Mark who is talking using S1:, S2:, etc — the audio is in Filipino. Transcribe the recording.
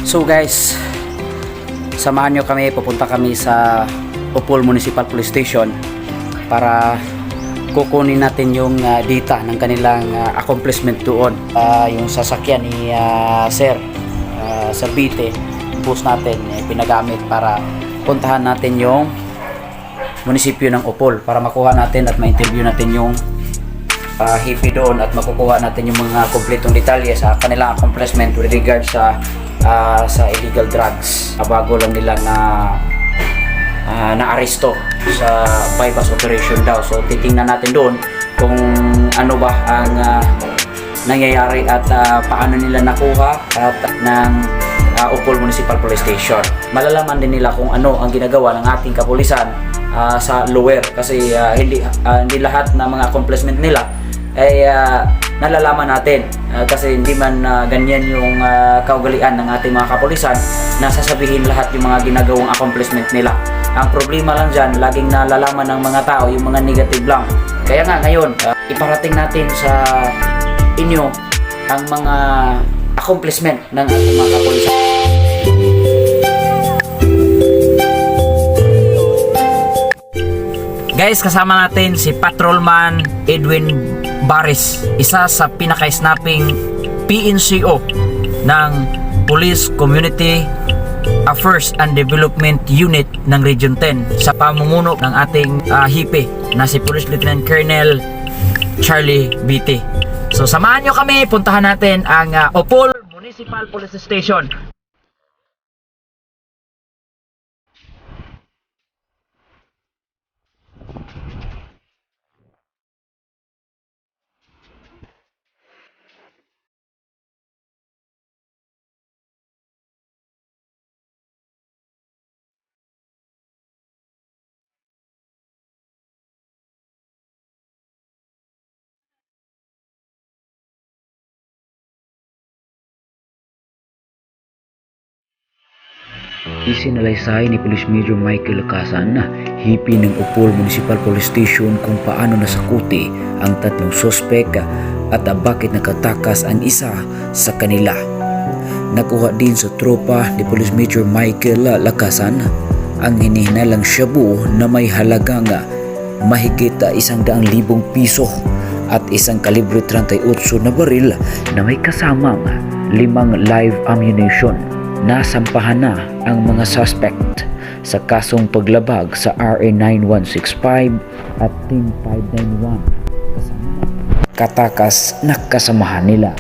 S1: So guys, samahan nyo kami, pupunta kami sa Upol Municipal Police Station para kukunin natin yung data ng kanilang accomplishment doon. Yung sasakyan ni Sir Bite, bus natin pinagamit para puntahan natin yung munisipyo ng Upol para makuha natin at ma-interview natin yung hippie doon at makukuha natin yung mga kompletong detalye sa kanilang accomplishment with regard sa illegal drugs. Bago lang nila na-aresto sa bypass operation daw. So titingnan natin doon kung ano ba ang nangyayari at paano nila nakuha at ng Upol Municipal Police Station. Malalaman din nila kung ano ang ginagawa ng ating kapulisan sa lower kasi hindi lahat na mga accomplishment nila ay nalalaman natin kasi hindi man ganyan yung kaugalian ng ating mga kapulisan na sasabihin lahat yung mga ginagawang accomplishment nila. Ang problema lang dyan, laging nalalaman ng mga tao yung mga negative lang. Kaya nga ngayon, iparating natin sa inyo ang mga accomplishment ng ating mga kapulisan. Guys, kasama natin si Patrolman Edwin Baris, isa sa pinaka-snapping PNCO ng Police Community Affairs and Development Unit ng Region 10 sa pamumuno ng ating hipe na si Police Lieutenant Colonel Charlie Bite. So samahan nyo kami, puntahan natin ang Upol Municipal Police Station.
S2: Isinalaysay ni Police Major Michael Lacasan na hipi ng Upol Municipal Police Station kung paano nasakuti ang tatlong sospek at bakit nakatakas ang isa sa kanila. Nakuha din sa tropa ni Police Major Michael Lacasan ang hinihinalang shabu na may halagang mahigit 100,000 piso at isang kalibre 38 na baril na may kasamang 5 live ammunition. Nasampahan na ang mga suspect sa kasong paglabag sa RA 9165 at Team 591 kasama katakas na kasamahan nila.